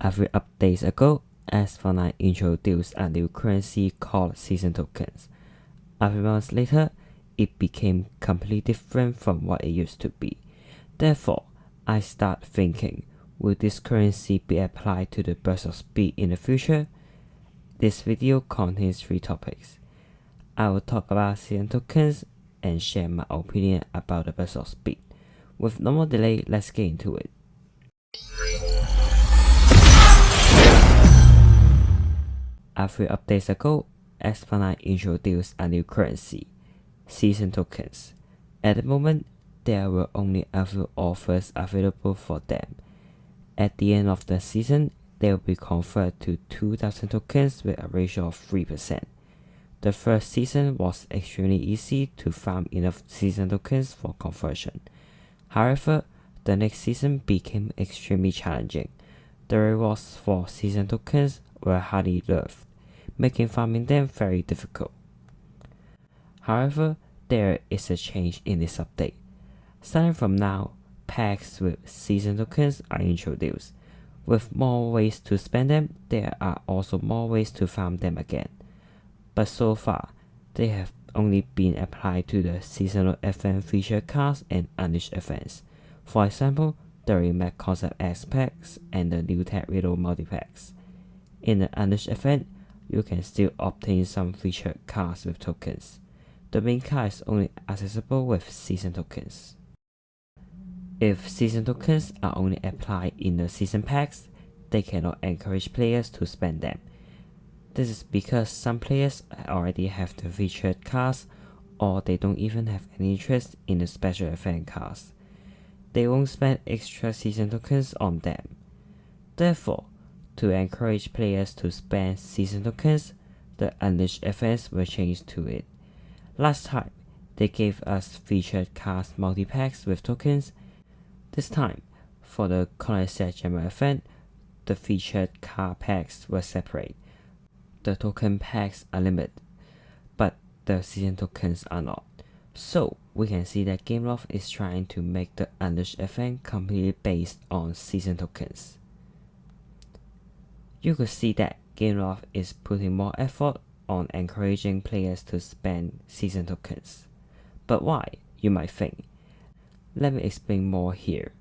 A few updates ago, Asphalt introduced a new currency called season tokens. A few months later, it became completely different from what it used to be. Therefore, I start thinking, will this currency be applied to the burst of speed in the future? This video contains 3 topics. I will talk about season tokens and share my opinion about the burst of speed. With no more delay, let's get into it. A few updates ago, Asphalt introduced a new currency, season tokens. At the moment, there were only a few offers available for them. At the end of the season, they will be converted to 2,000 tokens with a ratio of 3%. The first season was extremely easy to farm enough season tokens for conversion. However, the next season became extremely challenging. The rewards for season tokens were highly loved, making farming them very difficult. However, there is a change in this update. Starting from now, packs with season tokens are introduced. With more ways to spend them, there are also more ways to farm them again. But so far, they have only been applied to the seasonal event feature cards and unleashed events. For example, the Remake Concept X packs and the new Tech Reload multi-packs. In the unleashed event, you can still obtain some featured cards with tokens. The main card is only accessible with season tokens. If season tokens are only applied in the season packs, they cannot encourage players to spend them. This is because some players already have the featured cards, or they don't even have any interest in the special event cards. They won't spend extra season tokens on them. Therefore, to encourage players to spend season tokens, the unleashed events were changed to it. Last time, they gave us featured cards multi-packs with tokens. This time, for the Concept Gemma event, the featured card packs were separate. The token packs are limited, but the season tokens are not. So, we can see that Gameloft is trying to make the unleashed event completely based on season tokens. You could see that Gameloft is putting more effort on encouraging players to spend season tokens. But why, you might think? Let me explain more here.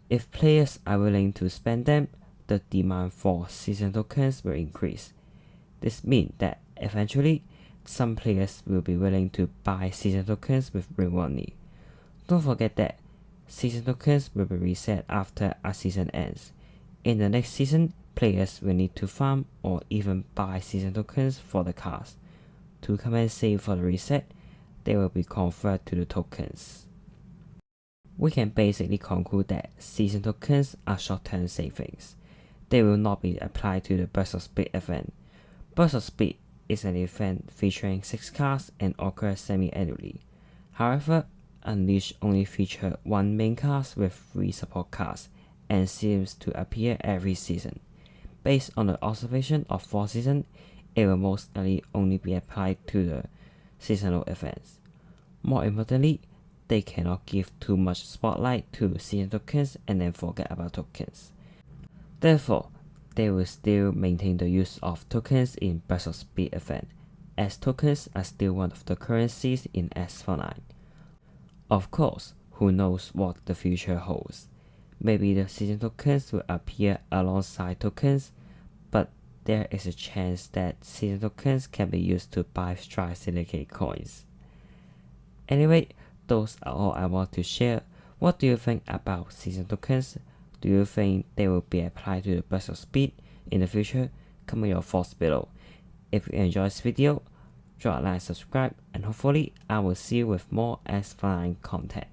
If players are willing to spend them, the demand for season tokens will increase. This means that eventually, some players will be willing to buy season tokens with real money. Don't forget that season tokens will be reset after a season ends. In the next season, players will need to farm or even buy season tokens for the cards. To compensate for the reset, they will be converted to the tokens. We can basically conclude that season tokens are short-term savings. They will not be applied to the Burst of Speed event. Burst of Speed is an event featuring 6 cards and occurs semi-annually. However, Unleashed only features 1 main card with 3 support cards and seems to appear every season. Based on the observation of 4 seasons, it will most likely only be applied to the seasonal events. More importantly, they cannot give too much spotlight to season tokens and then forget about tokens. Therefore, they will still maintain the use of tokens in Burst of Speed event, as tokens are still one of the currencies in Asphalt. Of course, who knows what the future holds. Maybe the season tokens will appear alongside tokens, but there is a chance that season tokens can be used to buy Strike Syndicate coins. Anyway, those are all I want to share. What do you think about season tokens? Do you think they will be applied to the Burst of Speed in the future? Comment your thoughts below. If you enjoyed this video, drop a like, subscribe, and hopefully I will see you with more Asphalt content.